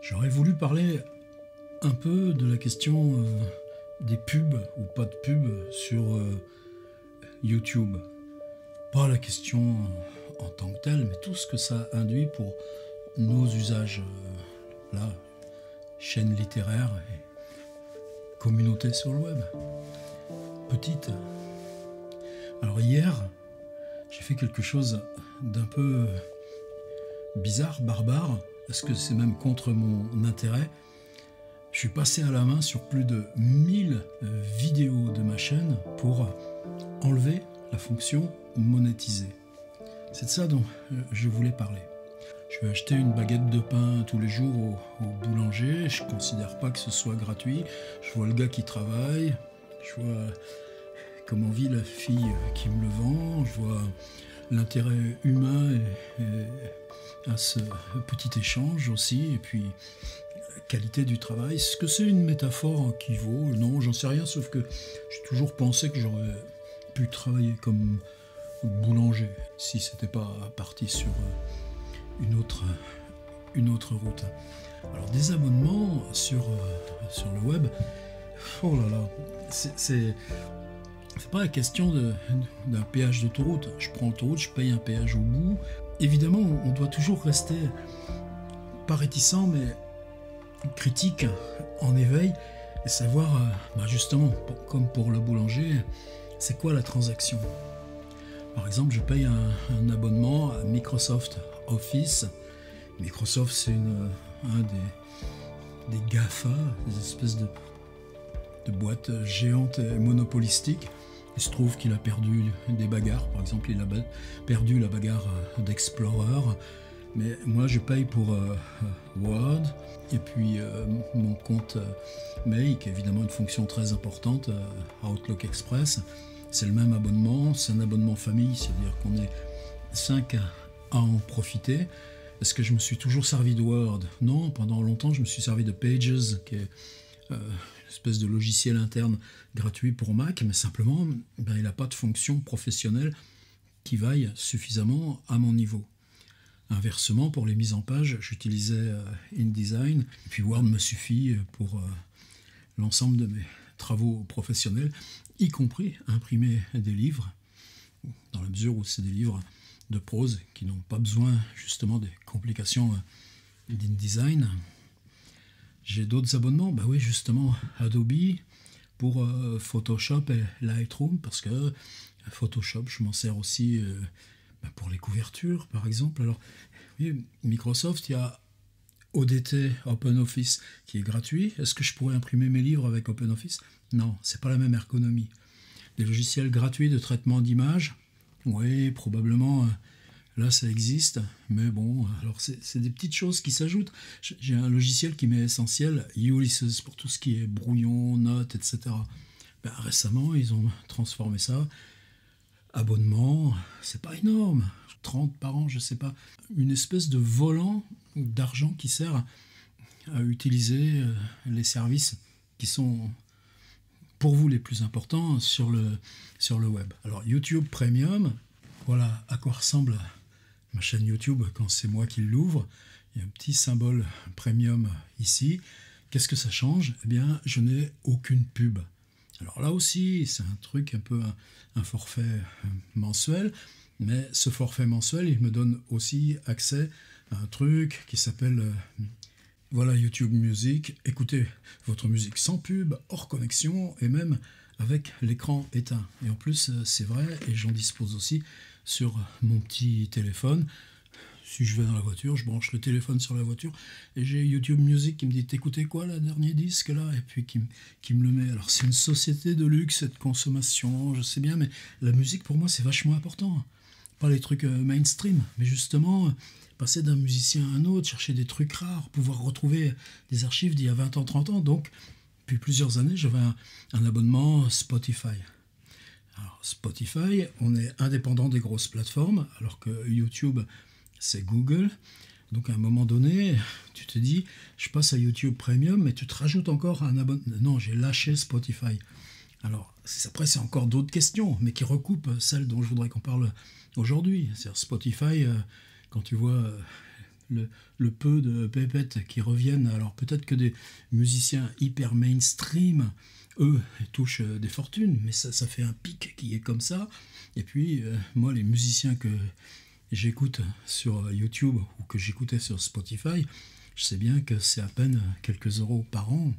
J'aurais voulu parler un peu de la question des pubs ou pas de pubs sur YouTube. Pas la question en tant que telle, mais tout ce que ça induit pour nos usages. Là, chaîne littéraire et communauté sur le web. Petite. Alors hier, j'ai fait quelque chose d'un peu bizarre, barbare, parce que c'est même contre mon intérêt. Je suis passé à la main sur plus de 1000 vidéos de ma chaîne pour enlever la fonction monétiser. C'est de ça dont je voulais parler. Je vais acheter une baguette de pain tous les jours au boulanger. Je ne considère pas que ce soit gratuit. Je vois le gars qui travaille. Je vois comment vit la fille qui me le vend. Je vois l'intérêt humain à ce petit échange aussi. Et puis la qualité du travail. Est-ce que c'est une métaphore qui vaut? Non, j'en sais rien. Sauf que j'ai toujours pensé que j'aurais pu travailler comme boulanger si c'était pas parti sur une autre route. Alors des abonnements sur le web, oh là là, c'est pas la question d'un péage d'autoroute. Je prends l'autoroute, je paye un péage au bout. Évidemment, on doit toujours rester pas réticent, mais critique, en éveil, et savoir, justement, comme pour le boulanger, c'est quoi la transaction. Par exemple, je paye un abonnement à Microsoft Office. Microsoft, c'est un des GAFA, des espèces de boîtes géantes et monopolistiques. Il se trouve qu'il a perdu des bagarres. Par exemple, il a perdu la bagarre d'Explorer. Mais moi, je paye pour Word et puis mon compte Mail, qui est évidemment une fonction très importante, Outlook Express. C'est le même abonnement, c'est un abonnement famille, c'est-à-dire qu'on est 5 à en profiter. Est-ce que je me suis toujours servi de Word? Non, pendant longtemps, je me suis servi de Pages, qui est une espèce de logiciel interne gratuit pour Mac, mais simplement, il n'a pas de fonction professionnelle qui vaille suffisamment à mon niveau. Inversement, pour les mises en page, j'utilisais InDesign, et puis Word me suffit pour l'ensemble de mes travaux professionnels, y compris imprimer des livres, dans la mesure où c'est des livres de prose qui n'ont pas besoin justement des complications d'InDesign. J'ai d'autres abonnements, oui justement Adobe pour Photoshop et Lightroom, parce que Photoshop je m'en sers aussi pour les couvertures par exemple. Alors oui, Microsoft, il y a ODT, OpenOffice, qui est gratuit. Est-ce que je pourrais imprimer mes livres avec OpenOffice? Non, c'est pas la même ergonomie. Des logiciels gratuits de traitement d'images, oui, probablement, là ça existe, mais bon, alors c'est des petites choses qui s'ajoutent. J'ai un logiciel qui m'est essentiel, Ulysses, pour tout ce qui est brouillon, notes, etc. Récemment, ils ont transformé ça. Abonnement, c'est pas énorme, 30 par an, je sais pas. Une espèce de volant d'argent qui sert à utiliser les services qui sont pour vous les plus importants sur le web. Alors YouTube Premium, voilà à quoi ressemble ma chaîne YouTube quand c'est moi qui l'ouvre. Il y a un petit symbole Premium ici. Qu'est-ce que ça change? Eh bien, je n'ai aucune pub. Alors là aussi, c'est un truc un peu un forfait mensuel, mais ce forfait mensuel, il me donne aussi accès à un truc qui s'appelle voilà YouTube Music. Écoutez votre musique sans pub, hors connexion et même avec l'écran éteint. Et en plus, c'est vrai, et j'en dispose aussi sur mon petit téléphone. Si je vais dans la voiture, je branche le téléphone sur la voiture et j'ai YouTube Music qui me dit t'écoutez quoi le dernier disque là, et puis qui me le met. Alors c'est une société de luxe et de consommation, je sais bien, mais la musique pour moi c'est vachement important. Pas les trucs mainstream, mais justement passer d'un musicien à un autre, chercher des trucs rares, pouvoir retrouver des archives d'il y a 20 ans, 30 ans. Donc depuis plusieurs années j'avais un abonnement Spotify. Alors Spotify, on est indépendant des grosses plateformes, alors que YouTube c'est Google. Donc à un moment donné, tu te dis, je passe à YouTube Premium, mais tu te rajoutes encore un abonnement. Non, j'ai lâché Spotify. Alors après, c'est encore d'autres questions, mais qui recoupent celles dont je voudrais qu'on parle aujourd'hui. C'est-à-dire Spotify, quand tu vois le peu de pépettes qui reviennent. Alors peut-être que des musiciens hyper mainstream, eux, touchent des fortunes, mais ça fait un pic qui est comme ça. Et puis, moi, les musiciens que j'écoute sur YouTube ou que j'écoutais sur Spotify, je sais bien que c'est à peine quelques euros par an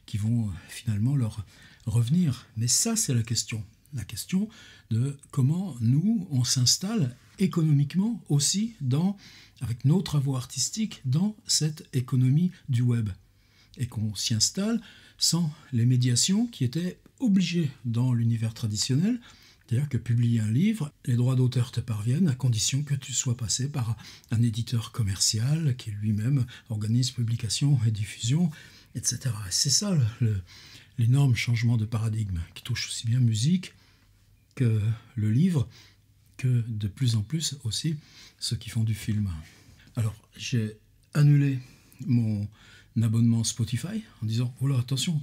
qui vont finalement leur revenir. Mais ça, c'est la question. La question de comment nous, on s'installe économiquement aussi avec nos travaux artistiques dans cette économie du web. Et qu'on s'y installe sans les médiations qui étaient obligées dans l'univers traditionnel. C'est-à-dire que publier un livre, les droits d'auteur te parviennent à condition que tu sois passé par un éditeur commercial qui lui-même organise publication et diffusion, etc. Et c'est ça l'énorme changement de paradigme qui touche aussi bien musique que le livre, que de plus en plus aussi ceux qui font du film. Alors, j'ai annulé mon abonnement Spotify en disant « Oh là, attention,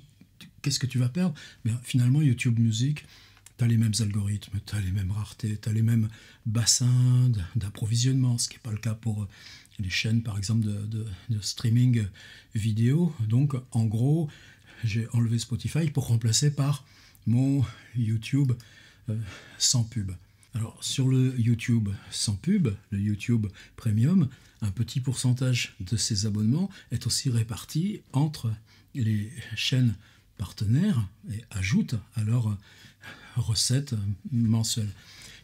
qu'est-ce que tu vas perdre ?» Mais finalement, YouTube Music, tu as les mêmes algorithmes, tu as les mêmes raretés, tu as les mêmes bassins d'approvisionnement, ce qui n'est pas le cas pour les chaînes, par exemple, de streaming vidéo. Donc, en gros, j'ai enlevé Spotify pour remplacer par mon YouTube sans pub. Alors, sur le YouTube sans pub, le YouTube Premium, un petit pourcentage de ces abonnements est aussi réparti entre les chaînes partenaires et ajoute à leurs recettes mensuelles.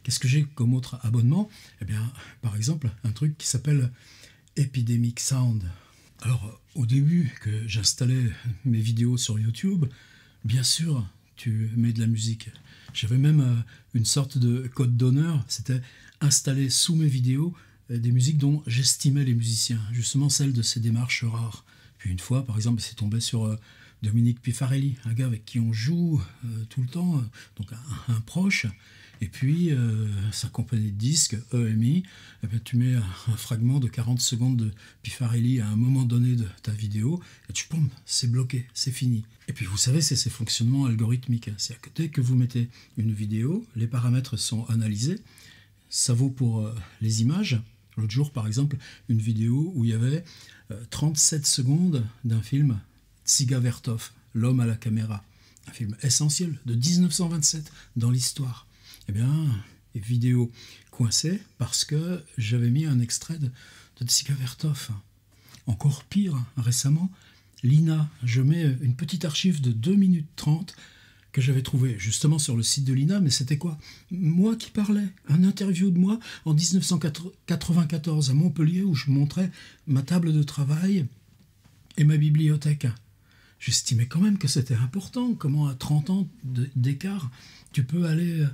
Qu'est-ce que j'ai comme autre abonnement ? Eh bien, par exemple, un truc qui s'appelle Epidemic Sound. Alors, au début que j'installais mes vidéos sur YouTube, bien sûr, tu mets de la musique. J'avais même une sorte de code d'honneur, c'était installer sous mes vidéos des musiques dont j'estimais les musiciens, justement celles de ces démarches rares. Puis une fois, par exemple, c'est tombé sur Dominique Pifarelli, un gars avec qui on joue tout le temps, donc un proche. Et puis, sa compagnie de disques, EMI, eh bien, tu mets un fragment de 40 secondes de Pifarelli à un moment donné de ta vidéo, et tu poum, c'est bloqué, c'est fini. Et puis, vous savez, c'est ces fonctionnements algorithmiques. C'est-à-dire que dès que vous mettez une vidéo, les paramètres sont analysés. Ça vaut pour les images. L'autre jour, par exemple, une vidéo où il y avait 37 secondes d'un film Tsiga Vertov, L'homme à la caméra. Un film essentiel de 1927 dans l'histoire. Eh bien, vidéo coincée parce que j'avais mis un extrait de Tsiga Vertov. Encore pire, récemment, l'INA, je mets une petite archive de 2 minutes 30 que j'avais trouvée justement sur le site de l'INA, mais c'était quoi ? Moi qui parlais, un interview de moi en 1994 à Montpellier où je montrais ma table de travail et ma bibliothèque. J'estimais quand même que c'était important, comment à 30 ans d'écart, tu peux aller...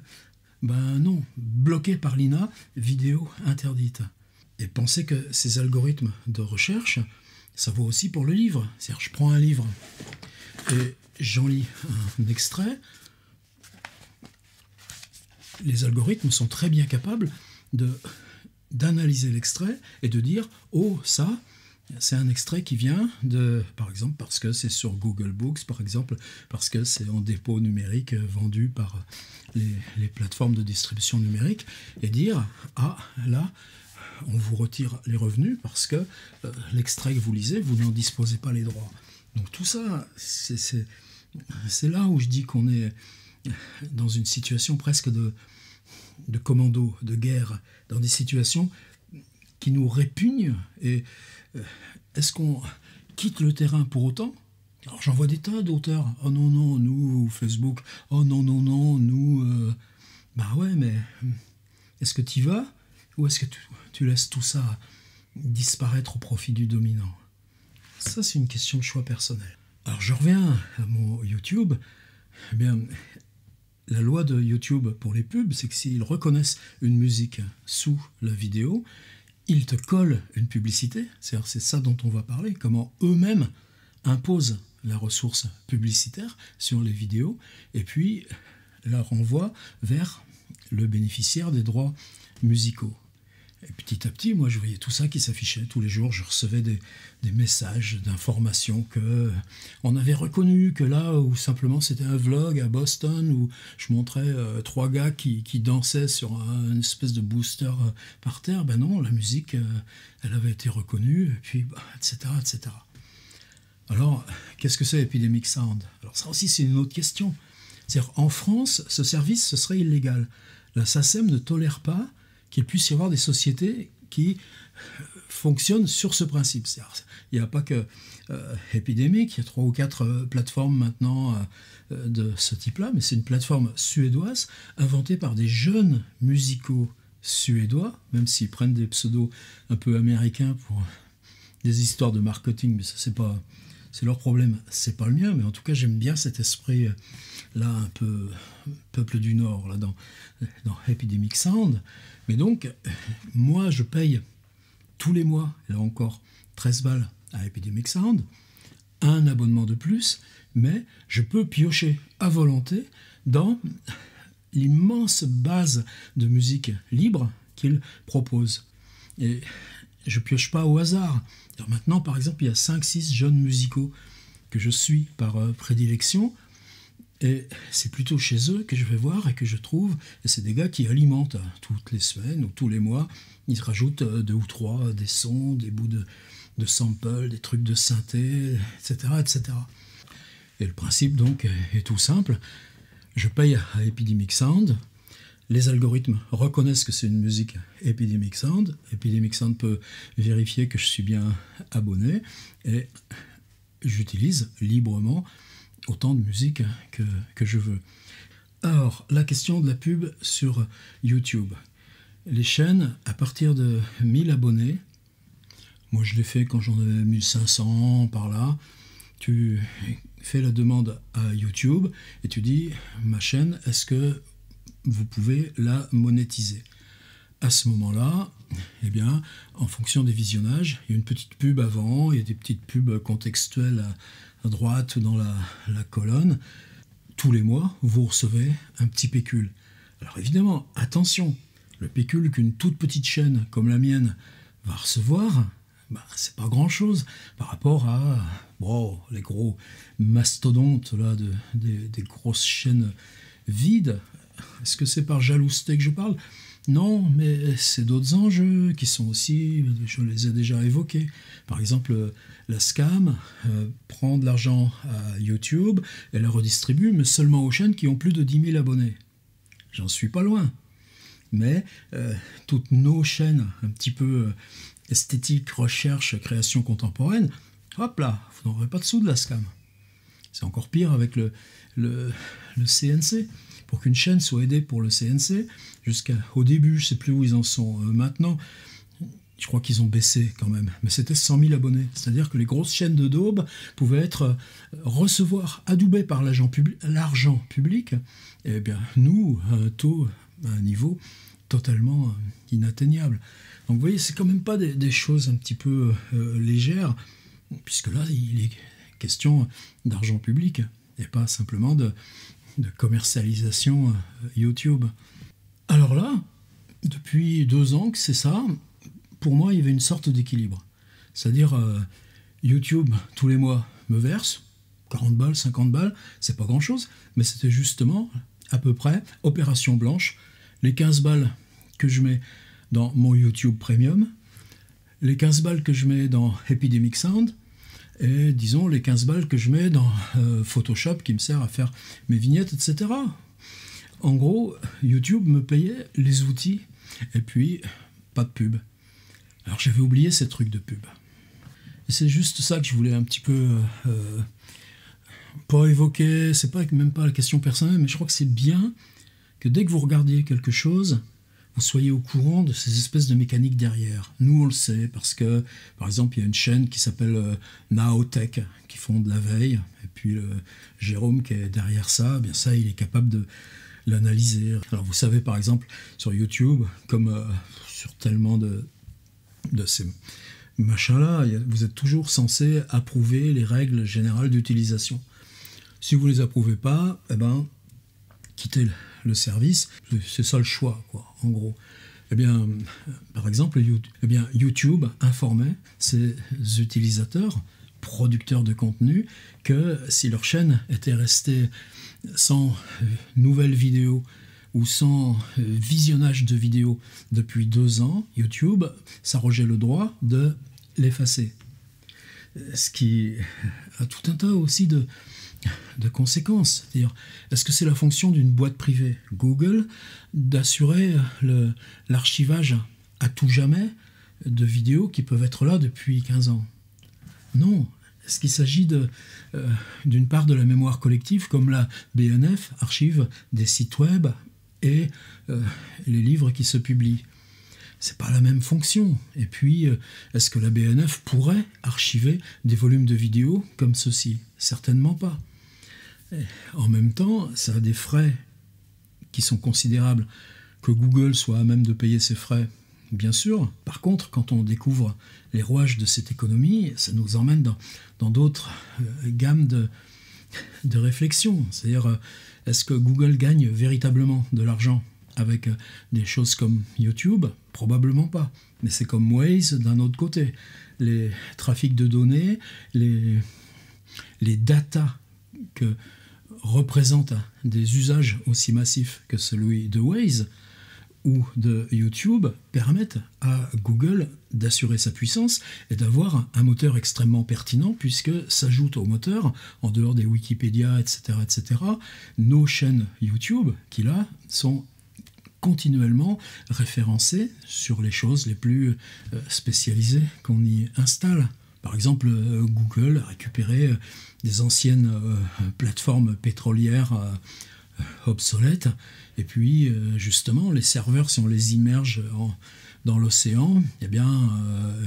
Ben non, bloqué par l'INA, vidéo interdite. Et pensez que ces algorithmes de recherche, ça vaut aussi pour le livre. C'est-à-dire, je prends un livre et j'en lis un extrait. Les algorithmes sont très bien capables d'analyser l'extrait et de dire « Oh, ça, c'est un extrait qui vient de, par exemple, parce que c'est sur Google Books, par exemple, parce que c'est en dépôt numérique vendu par les plateformes de distribution numérique, et dire, ah, là, on vous retire les revenus parce que l'extrait que vous lisez, vous n'en disposez pas les droits. Donc tout ça, c'est là où je dis qu'on est dans une situation presque de commando, de guerre, dans des situations qui nous répugnent. Et est-ce qu'on quitte le terrain pour autant ? Alors j'en vois des tas d'auteurs. Oh non, non, nous, Facebook. Oh non, non, non, nous... Bah ouais, mais est-ce que tu y vas ? Ou est-ce que tu laisses tout ça disparaître au profit du dominant ? Ça, c'est une question de choix personnel. Alors je reviens à mon YouTube. Eh bien, la loi de YouTube pour les pubs, c'est que s'ils reconnaissent une musique sous la vidéo, ils te collent une publicité. C'est ça dont on va parler, comment eux-mêmes imposent la ressource publicitaire sur les vidéos et puis la renvoient vers le bénéficiaire des droits musicaux. Et petit à petit, moi, je voyais tout ça qui s'affichait. Tous les jours, je recevais des messages d'informations que on avait reconnu, que là, où simplement c'était un vlog à Boston, où je montrais 3 gars qui dansaient sur une espèce de booster par terre. Ben non, la musique, elle avait été reconnue, et puis, etc., etc. Alors, qu'est-ce que c'est Epidemic Sound? Alors ça aussi, c'est une autre question. C'est-à-dire, en France, ce service, ce serait illégal. La SACEM ne tolère pas qu'il puisse y avoir des sociétés qui fonctionnent sur ce principe. Il n'y a pas que Epidemic, il y a 3 ou 4 plateformes maintenant de ce type-là, mais c'est une plateforme suédoise inventée par des jeunes musicaux suédois, même s'ils prennent des pseudos un peu américains pour des histoires de marketing, mais ça c'est leur problème, c'est pas le mien, mais en tout cas j'aime bien cet esprit là un peu peuple du Nord là dans Epidemic Sound. Mais donc moi je paye tous les mois, là encore 13 balles à Epidemic Sound, un abonnement de plus, mais je peux piocher à volonté dans l'immense base de musique libre qu'ils proposent. Et je pioche pas au hasard. Alors maintenant, par exemple, il y a 5-6 jeunes musicaux que je suis par prédilection, et c'est plutôt chez eux que je vais voir et que je trouve, et c'est des gars qui alimentent toutes les semaines ou tous les mois, ils rajoutent 2 ou 3 des sons, des bouts de samples, des trucs de synthé, etc., etc. Et le principe donc est tout simple, je paye à Epidemic Sound, les algorithmes reconnaissent que c'est une musique Epidemic Sound. Epidemic Sound peut vérifier que je suis bien abonné et j'utilise librement autant de musique que je veux. Alors, la question de la pub sur YouTube. Les chaînes, à partir de 1000 abonnés, moi je l'ai fait quand j'en avais 1500 par là, tu fais la demande à YouTube et tu dis « Ma chaîne, est-ce que vous pouvez la monétiser ?» À ce moment-là, eh bien, en fonction des visionnages, il y a une petite pub avant, il y a des petites pubs contextuelles à droite ou dans la colonne. Tous les mois, vous recevez un petit pécule. Alors évidemment, attention, le pécule qu'une toute petite chaîne comme la mienne va recevoir, c'est pas grand-chose par rapport à les gros mastodontes là, des grosses chaînes vides. Est-ce que c'est par jalousie que je parle? Non, mais c'est d'autres enjeux qui sont aussi, je les ai déjà évoqués. Par exemple, la SCAM prend de l'argent à YouTube et la redistribue, mais seulement aux chaînes qui ont plus de 10 000 abonnés. J'en suis pas loin. Mais toutes nos chaînes un petit peu esthétique, recherche, création contemporaine, hop là, vous n'aurez pas de sous de la SCAM. C'est encore pire avec le CNC. Pour qu'une chaîne soit aidée pour le CNC, jusqu'au début, je ne sais plus où ils en sont maintenant, je crois qu'ils ont baissé quand même, mais c'était 100 000 abonnés. C'est-à-dire que les grosses chaînes de daube pouvaient recevoir, adoubées par l'argent public, et bien nous, à un taux, à un niveau totalement inatteignable. Donc vous voyez, c'est quand même pas des choses un petit peu légères, puisque là, il est question d'argent public, et pas simplement de commercialisation YouTube. Alors là, depuis 2 ans que c'est ça, pour moi, il y avait une sorte d'équilibre. C'est-à-dire, YouTube, tous les mois, me verse 40 balles, 50 balles, c'est pas grand-chose, mais c'était justement, à peu près, opération blanche, les 15 balles que je mets dans mon YouTube Premium, les 15 balles que je mets dans Epidemic Sound, et disons les 15 balles que je mets dans Photoshop qui me sert à faire mes vignettes, etc. En gros, YouTube me payait les outils et puis pas de pub. Alors j'avais oublié ces trucs de pub. Et c'est juste ça que je voulais un petit peu pas évoquer, c'est même pas la question personnelle, mais je crois que c'est bien que dès que vous regardiez quelque chose, vous soyez au courant de ces espèces de mécaniques derrière. Nous, on le sait, parce que, par exemple, il y a une chaîne qui s'appelle Naotech, qui font de la veille, et puis Jérôme qui est derrière ça, bien ça, il est capable de l'analyser. Alors, vous savez, par exemple, sur YouTube, comme sur tellement de ces machins-là, vous êtes toujours censé approuver les règles générales d'utilisation. Si vous ne les approuvez pas, quittez le service, c'est ça le choix, quoi, en gros. Eh bien, par exemple, YouTube informait ses utilisateurs, producteurs de contenu, que si leur chaîne était restée sans nouvelles vidéos ou sans visionnage de vidéos depuis 2 ans, YouTube s'arrogeait le droit de l'effacer. Ce qui a tout un tas aussi de conséquences. C'est-à-dire, est-ce que c'est la fonction d'une boîte privée, Google, d'assurer l'archivage à tout jamais de vidéos qui peuvent être là depuis 15 ans? Non. Est-ce qu'il s'agit d'une part de la mémoire collective, comme la BNF archive des sites web et les livres qui se publient? C'est pas la même fonction. Et puis, est-ce que la BNF pourrait archiver des volumes de vidéos comme ceci? Certainement pas. Et en même temps, ça a des frais qui sont considérables. Que Google soit à même de payer ces frais, bien sûr. Par contre, quand on découvre les rouages de cette économie, ça nous emmène dans d'autres gammes de réflexion. C'est-à-dire, est-ce que Google gagne véritablement de l'argent avec des choses comme YouTube? Probablement pas. Mais c'est comme Waze d'un autre côté. Les trafics de données, les datas que représentent des usages aussi massifs que celui de Waze ou de YouTube permettent à Google d'assurer sa puissance et d'avoir un moteur extrêmement pertinent, puisque s'ajoutent au moteur, en dehors des Wikipédia, etc., nos chaînes YouTube qui là sont continuellement référencées sur les choses les plus spécialisées qu'on y installe. Par exemple, Google a récupéré des anciennes plateformes pétrolières obsolètes, et puis justement les serveurs, si on les immerge dans l'océan, eh bien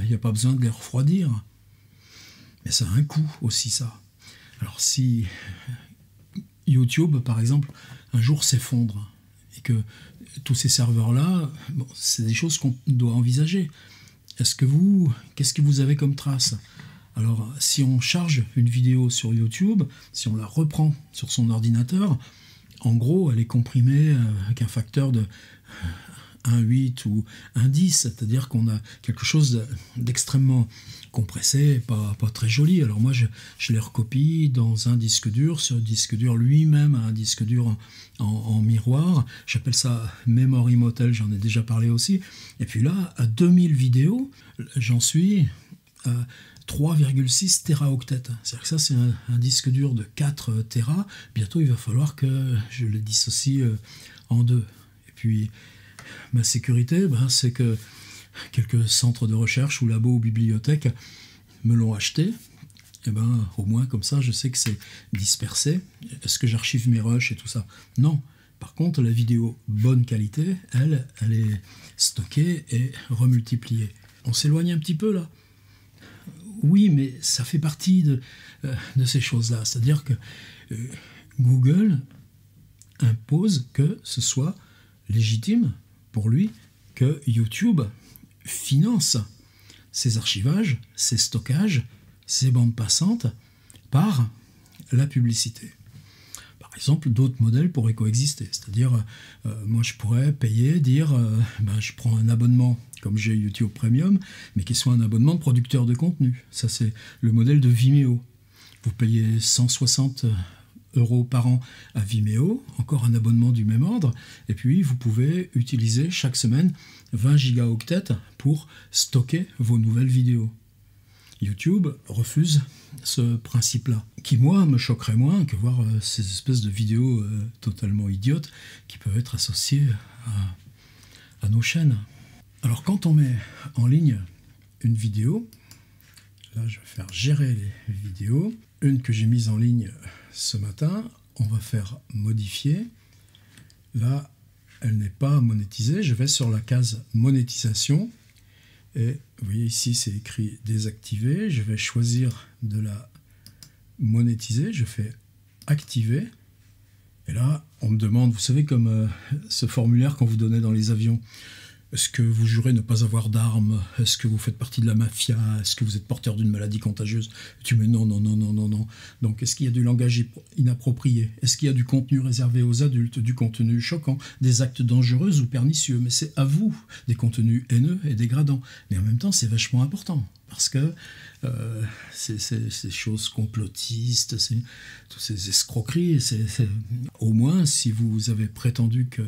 il n'y a pas besoin de les refroidir. Mais ça a un coût aussi, ça. Alors si YouTube, par exemple, un jour s'effondre, et que tous ces serveurs-là, bon, c'est des choses qu'on doit envisager. Qu'est-ce que vous avez comme trace? Alors, si on charge une vidéo sur YouTube, si on la reprend sur son ordinateur, en gros, elle est comprimée avec un facteur de 1,8 ou 1,10, c'est-à-dire qu'on a quelque chose d'extrêmement compressé, pas très joli. Alors moi, je les recopie dans un disque dur, ce disque dur lui-même, un disque dur en miroir. J'appelle ça Memory Motel, j'en ai déjà parlé aussi. Et puis là, à 2000 vidéos, j'en suis à 3,6 téraoctets. C'est-à-dire que ça, c'est un disque dur de 4 téra. Bientôt, il va falloir que je le dissocie en deux. Et puis, ma sécurité, c'est que quelques centres de recherche ou labos ou bibliothèques me l'ont acheté. Et au moins, comme ça, je sais que c'est dispersé. Est-ce que j'archive mes rushs et tout ça? Non. Par contre, la vidéo bonne qualité, elle est stockée et remultipliée. On s'éloigne un petit peu, là. Oui, mais ça fait partie de ces choses-là. C'est-à-dire que Google impose que ce soit légitime pour lui que YouTube finance ses archivages, ses stockages, ses bandes passantes par la publicité. Par exemple, d'autres modèles pourraient coexister. C'est-à-dire, moi je pourrais payer, dire, je prends un abonnement comme j'ai YouTube Premium, mais qui soit un abonnement de producteur de contenu. Ça, c'est le modèle de Vimeo. Vous payez 160 € par an à Vimeo, encore un abonnement du même ordre, et puis vous pouvez utiliser chaque semaine 20 gigaoctets pour stocker vos nouvelles vidéos. YouTube refuse ce principe-là, qui moi me choquerait moins que voir ces espèces de vidéos totalement idiotes qui peuvent être associées à nos chaînes. Alors quand on met en ligne une vidéo, là je vais faire gérer les vidéos, une que j'ai mise en ligne ce matin, on va faire modifier. Là, elle n'est pas monétisée, je vais sur la case monétisation, et vous voyez ici c'est écrit désactiver, je vais choisir de la monétiser, je fais activer, et là on me demande, vous savez comme ce formulaire qu'on vous donnait dans les avions, Est-ce que vous jurez ne pas avoir d'armes? Est-ce que vous faites partie de la mafia? Est-ce que vous êtes porteur d'une maladie contagieuse? Tu me dis non, non, non, non, non, non. Donc, est-ce qu'il y a du langage inapproprié? Est-ce qu'il y a du contenu réservé aux adultes, du contenu choquant, des actes dangereux ou pernicieux? Mais c'est à vous, des contenus haineux et dégradants. Mais en même temps, c'est vachement important, parce que ces choses complotistes, toutes ces escroqueries, au moins, si vous avez prétendu que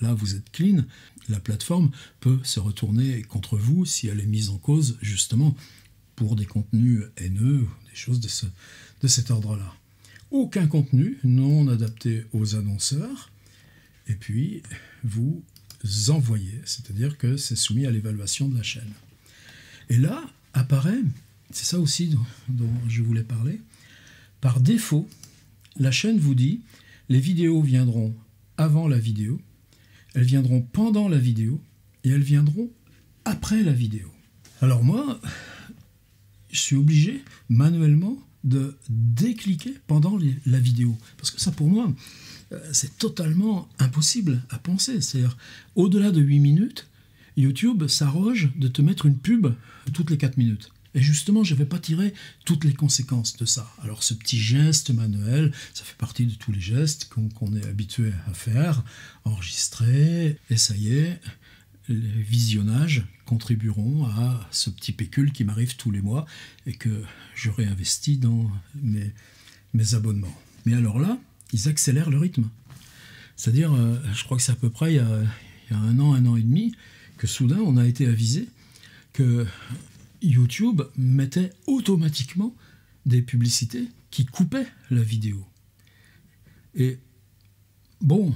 là, vous êtes clean, la plateforme peut se retourner contre vous si elle est mise en cause, justement, pour des contenus haineux, des choses de cet ordre-là. Aucun contenu non adapté aux annonceurs, et puis vous envoyez, c'est-à-dire que c'est soumis à l'évaluation de la chaîne. Et là apparaît, c'est ça aussi dont je voulais parler, par défaut, la chaîne vous dit les vidéos viendront avant la vidéo, elles viendront pendant la vidéo et elles viendront après la vidéo. Alors moi, je suis obligé manuellement de décliquer pendant la vidéo. Parce que ça, pour moi, c'est totalement impossible à penser. C'est-à-dire, au-delà de 8 minutes, YouTube s'arroge de te mettre une pub toutes les 4 minutes. Et justement, je ne vais pas tirer toutes les conséquences de ça. Alors ce petit geste manuel, ça fait partie de tous les gestes qu'on est habitué à faire, enregistrer, et ça y est, les visionnages contribueront à ce petit pécule qui m'arrive tous les mois et que je réinvestis dans mes abonnements. Mais alors là, ils accélèrent le rythme. C'est-à-dire, je crois que c'est à peu près il y a un an et demi, que soudain on a été avisé que YouTube mettait automatiquement des publicités qui coupaient la vidéo. Et bon,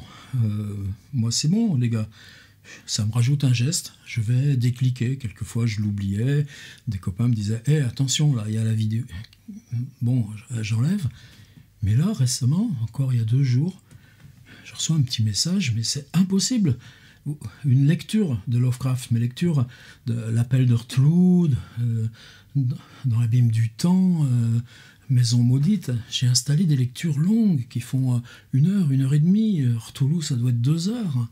moi c'est bon les gars, ça me rajoute un geste, je vais décliquer, quelquefois je l'oubliais, des copains me disaient hey, attention là, il y a la vidéo. Bon, j'enlève, mais là récemment, encore il y a 2 jours, je reçois un petit message, mais c'est impossible. Une lecture de Lovecraft, mes lectures de L'Appel de Cthulhu, dans l'Abîme du Temps, Maison Maudite, j'ai installé des lectures longues qui font 1 heure, 1 heure et demie. Cthulhu, ça doit être 2 heures.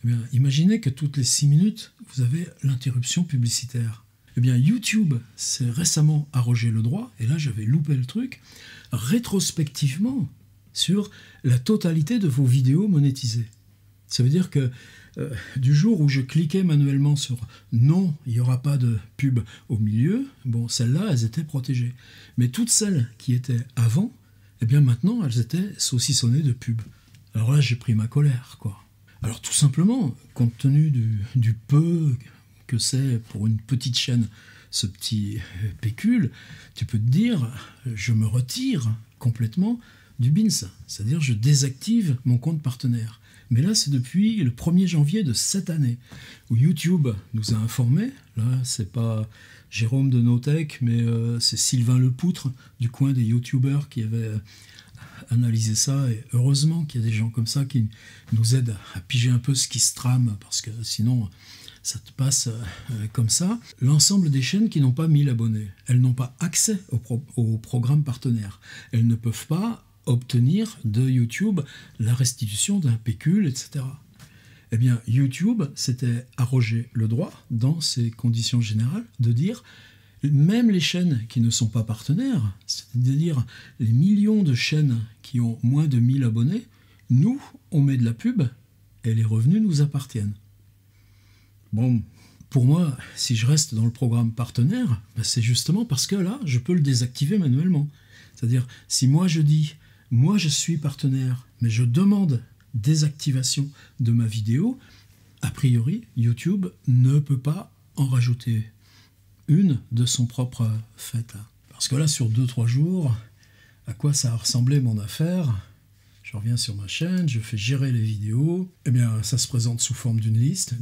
Eh bien, imaginez que toutes les 6 minutes, vous avez l'interruption publicitaire. Eh bien, YouTube s'est récemment arrogé le droit, et là j'avais loupé le truc, rétrospectivement sur la totalité de vos vidéos monétisées. Ça veut dire que du jour où je cliquais manuellement sur « Non, il n'y aura pas de pub au milieu », bon, celles-là, elles étaient protégées. Mais toutes celles qui étaient avant, eh bien maintenant, elles étaient saucissonnées de pubs. Alors là, j'ai pris ma colère, quoi. Alors tout simplement, compte tenu du peu que c'est pour une petite chaîne, ce petit pécule, tu peux te dire, je me retire complètement du BINS. C'est-à-dire, je désactive mon compte partenaire. Mais là, c'est depuis le 1er janvier de cette année, où YouTube nous a informé, là, c'est pas Jérôme de Notech, mais c'est Sylvain Lepoutre, du coin des YouTubeurs, qui avait analysé ça, et heureusement qu'il y a des gens comme ça qui nous aident à piger un peu ce qui se trame, parce que sinon, ça te passe comme ça. L'ensemble des chaînes qui n'ont pas 1000 abonnés, elles n'ont pas accès au programme partenaire. Elles ne peuvent pas obtenir de YouTube la restitution d'un pécule, etc. Eh bien, YouTube s'était arrogé le droit, dans ces conditions générales, de dire même les chaînes qui ne sont pas partenaires, c'est-à-dire les millions de chaînes qui ont moins de 1000 abonnés, nous, on met de la pub et les revenus nous appartiennent. Bon, pour moi, si je reste dans le programme partenaire, ben c'est justement parce que là, je peux le désactiver manuellement. C'est-à-dire, si moi je dis moi, je suis partenaire, mais je demande désactivation de ma vidéo, a priori, YouTube ne peut pas en rajouter une de son propre fait. Parce que là, sur 2-3 jours, à quoi ça a ressemblé mon affaire? Je reviens sur ma chaîne, je fais gérer les vidéos. Eh bien, ça se présente sous forme d'une liste.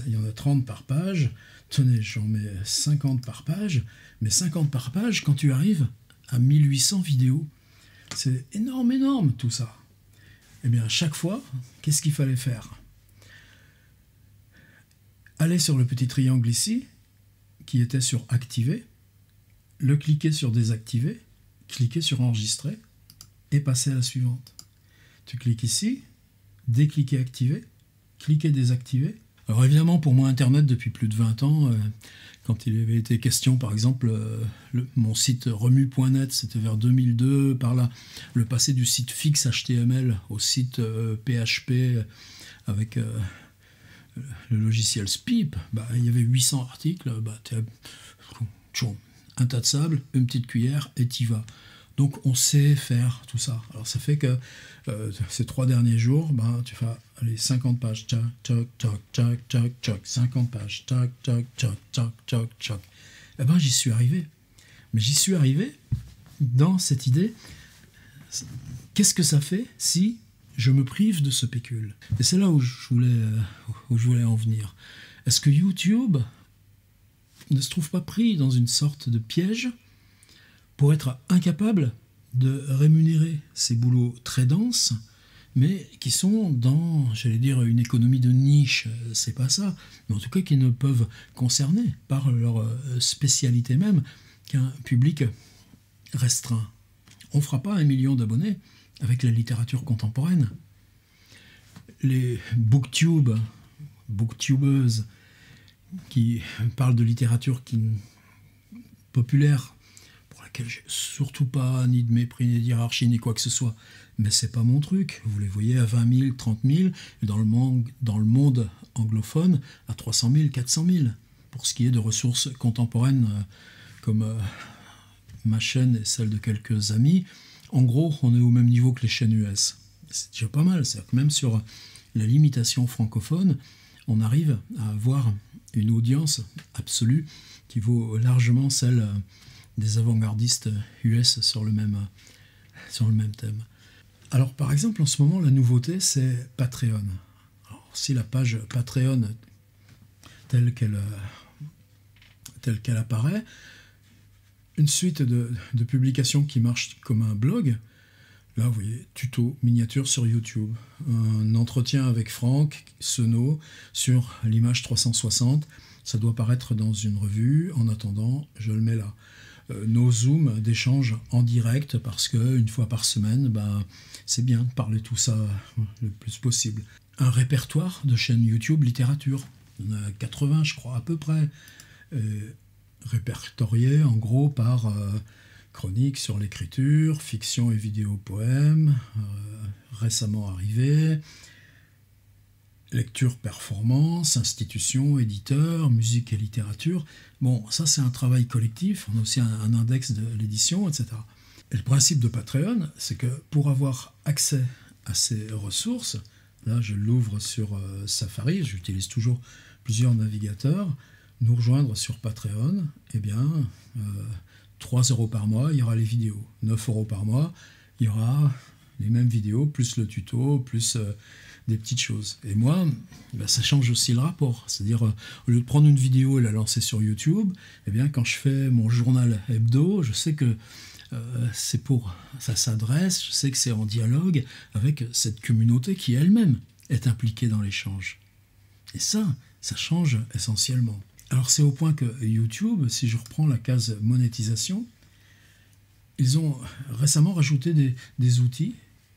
Il y en a 30 par page. Tenez, j'en mets 50 par page. Mais 50 par page, quand tu arrives à 1800 vidéos, c'est énorme tout ça. Eh bien, à chaque fois, qu'est-ce qu'il fallait faire? Aller sur le petit triangle ici, qui était sur activer, le cliquer sur désactiver, cliquer sur enregistrer, et passer à la suivante. Tu cliques ici, décliquer activer, cliquer désactiver, Alors évidemment, pour moi, Internet, depuis plus de 20 ans, quand il avait été question, par exemple, mon site remue.net, c'était vers 2002, par là, le passé du site fixe HTML au site PHP avec le logiciel Speep, bah, il y avait 800 articles, bah, un tas de sable, une petite cuillère et t'y vas. Donc on sait faire tout ça. Alors ça fait que ces 3 derniers jours, ben, tu fais allez, 50 pages, tchac, tchac, tchac, tchac, tchac, tchac, 50 pages, tchac, tchac, tchac, tchac, tchac, tchac. Eh ben j'y suis arrivé. Mais j'y suis arrivé dans cette idée, qu'est-ce que ça fait si je me prive de ce pécule? Et c'est là où je voulais en venir. Est-ce que YouTube ne se trouve pas pris dans une sorte de piège pour être incapable de rémunérer ces boulots très denses, mais qui sont dans, j'allais dire, une économie de niche, c'est pas ça, mais en tout cas qui ne peuvent concerner, par leur spécialité même, qu'un public restreint. On ne fera pas 1 million d'abonnés avec la littérature contemporaine. Les booktubeuses qui parlent de littérature populaire, pour laquelle j'ai surtout pas ni de mépris, ni d'hiérarchie, ni quoi que ce soit, mais c'est pas mon truc. Vous les voyez à 20 000, 30 000, et dans le monde anglophone, à 300 000, 400 000, pour ce qui est de ressources contemporaines comme ma chaîne et celle de quelques amis. En gros, on est au même niveau que les chaînes US. C'est déjà pas mal, c'est-à-dire que même sur la limitation francophone, on arrive à avoir une audience absolue qui vaut largement celle des avant-gardistes US sur le même thème. Alors par exemple, en ce moment, la nouveauté, c'est Patreon. Alors, si la page Patreon telle qu'elle apparaît, une suite de publications qui marchent comme un blog. Là, vous voyez, tuto, miniature sur YouTube. Un entretien avec Franck Senot sur l'image 360. Ça doit paraître dans une revue. En attendant, je le mets là. Nos zooms d'échange en direct parce qu'une fois par semaine, bah, c'est bien de parler tout ça le plus possible. Un répertoire de chaînes YouTube littérature. Il y en a 80, je crois, à peu près. Répertorié en gros par chroniques sur l'écriture, fiction et vidéo poèmes, récemment arrivé, lecture performance, institution, éditeur, musique et littérature. Bon, ça c'est un travail collectif, on a aussi un index de l'édition, etc. Et le principe de Patreon, c'est que pour avoir accès à ces ressources, là je l'ouvre sur Safari, j'utilise toujours plusieurs navigateurs, nous rejoindre sur Patreon, eh bien, 3 € par mois, il y aura les vidéos. 9 € par mois, il y aura les mêmes vidéos, plus le tuto, plus des petites choses. Et moi, ben, ça change aussi le rapport. C'est-à-dire, au lieu de prendre une vidéo et la lancer sur YouTube, eh bien, quand je fais mon journal hebdo, je sais que ça s'adresse, je sais que c'est en dialogue avec cette communauté qui elle-même est impliquée dans l'échange. Et ça change essentiellement. Alors c'est au point que YouTube, si je reprends la case monétisation, ils ont récemment rajouté des outils,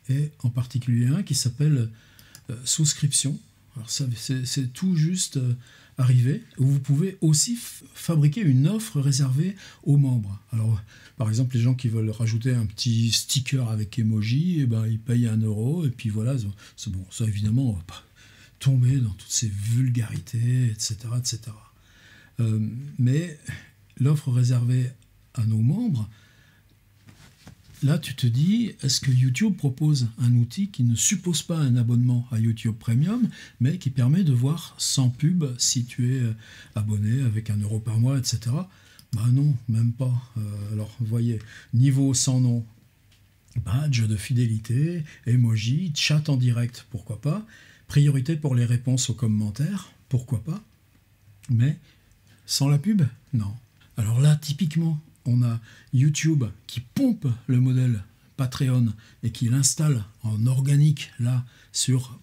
et en particulier un qui s'appelle souscription. Alors ça, c'est tout juste arrivé, où vous pouvez aussi fabriquer une offre réservée aux membres. Alors par exemple, les gens qui veulent rajouter un petit sticker avec emoji, eh ben, ils payent 1 €, et puis voilà, c'est bon. Ça évidemment, on va pas tomber dans toutes ces vulgarités, etc. etc. Mais l'offre réservée à nos membres, là tu te dis, est-ce que YouTube propose un outil qui ne suppose pas un abonnement à YouTube Premium, mais qui permet de voir sans pub si tu es abonné avec 1 € par mois, etc. Ben non, même pas. Alors vous voyez, niveau sans nom, badge de fidélité, emoji, chat en direct, pourquoi pas, priorité pour les réponses aux commentaires, pourquoi pas, mais sans la pub, non. Alors là, typiquement, on a YouTube qui pompe le modèle Patreon et qui l'installe en organique là sur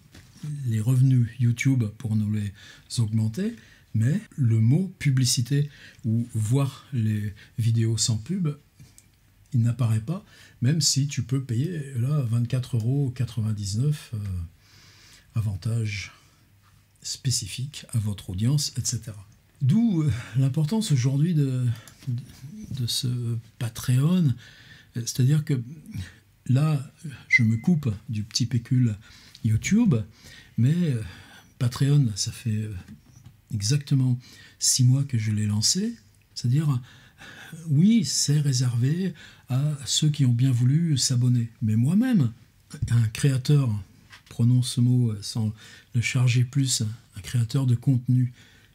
les revenus YouTube pour nous les augmenter, mais le mot publicité ou voir les vidéos sans pub, il n'apparaît pas, même si tu peux payer là 24,99 € avantage spécifique à votre audience, etc. D'où l'importance aujourd'hui de ce Patreon, c'est-à-dire que là, je me coupe du petit pécule YouTube, mais Patreon, ça fait exactement 6 mois que je l'ai lancé, c'est-à-dire, oui, c'est réservé à ceux qui ont bien voulu s'abonner, mais moi-même, un créateur, prenons ce mot sans le charger plus, un créateur de contenu,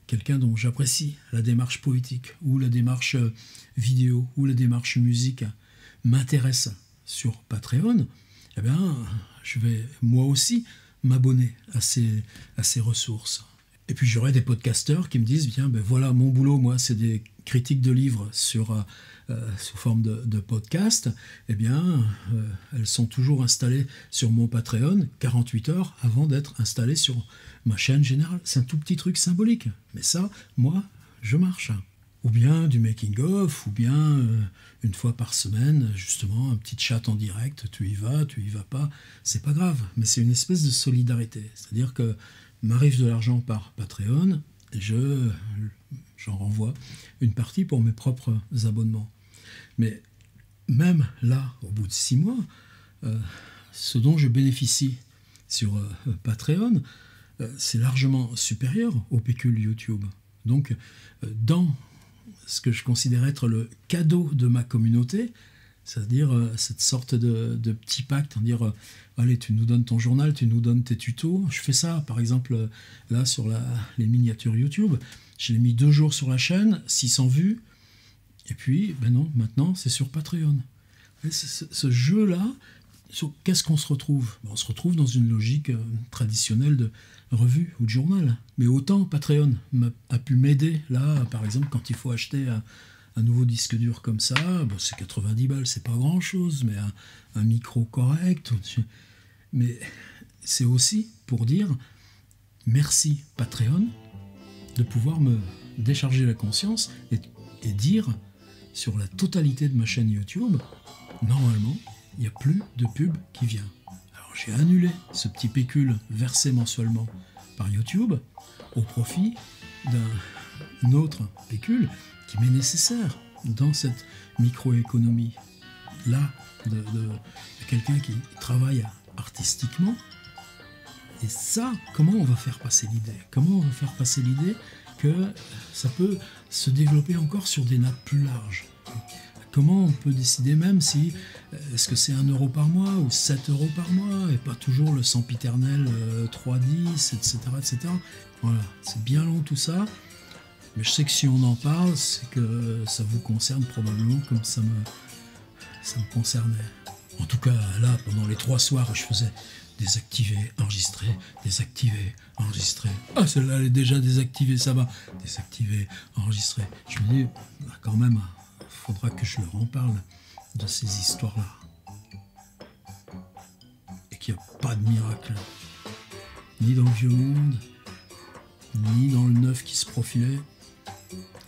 quelqu'un dont j'apprécie la démarche poétique, ou la démarche vidéo, ou la démarche musique, m'intéresse sur Patreon, eh bien, je vais moi aussi m'abonner à ces ressources. Et puis j'aurai des podcasteurs qui me disent, bien, ben voilà, mon boulot, moi, c'est des critiques de livres sous forme de podcast. Eh bien, elles sont toujours installées sur mon Patreon 48 heures avant d'être installées sur ma chaîne générale. C'est un tout petit truc symbolique. Mais ça, moi, je marche. Ou bien du making-of, ou bien une fois par semaine, justement, un petit chat en direct, tu y vas pas, c'est pas grave, mais c'est une espèce de solidarité. C'est-à-dire que m'arrive de l'argent par Patreon, j'en renvoie une partie pour mes propres abonnements. Mais même là, au bout de 6 mois, ce dont je bénéficie sur Patreon, c'est largement supérieur au pécule YouTube. Donc, dans ce que je considère être le cadeau de ma communauté, c'est-à-dire cette sorte de petit pacte, dire allez, tu nous donnes ton journal, tu nous donnes tes tutos. Je fais ça, par exemple, là, sur les miniatures YouTube. Je l'ai mis 2 jours sur la chaîne, 600 vues, et puis, ben non, maintenant, c'est sur Patreon. Et ce jeu-là, qu'est-ce qu'on se retrouve? On se retrouve dans une logique traditionnelle de revue ou de journal. Mais autant Patreon a pu m'aider, là, par exemple, quand il faut acheter un nouveau disque dur comme ça, bon, c'est 90 balles, c'est pas grand-chose, mais un micro correct. Mais c'est aussi pour dire merci Patreon de pouvoir me décharger la conscience et dire sur la totalité de ma chaîne YouTube, normalement, il n'y a plus de pub qui vient. Alors j'ai annulé ce petit pécule versé mensuellement par YouTube au profit d'un autre pécule qui m'est nécessaire dans cette microéconomie là de quelqu'un qui travaille artistiquement. Et ça, comment on va faire passer l'idée? Comment on va faire passer l'idée que ça peut se développer encore sur des nappes plus larges? Comment on peut décider même si est-ce que c'est 1 euro par mois ou 7 euros par mois et pas toujours le sempiternel 3,10, etc., etc. Voilà, c'est bien long tout ça, mais je sais que si on en parle, c'est que ça vous concerne probablement comme ça me concernait. En tout cas, là, pendant les 3 soirs, je faisais désactiver, enregistrer, désactiver, enregistrer. Ah, celle-là, elle est déjà désactivée, ça va. Désactiver, enregistrer. Je me dis, quand même, faudra que je leur en parle de ces histoires-là. Et qu'il n'y a pas de miracle. Ni dans le vieux monde, ni dans le neuf qui se profilait,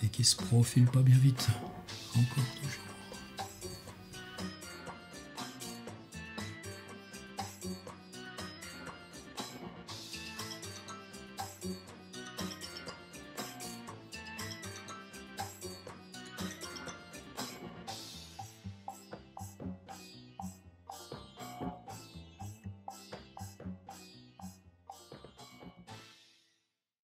et qui se profile pas bien vite. Encore toujours.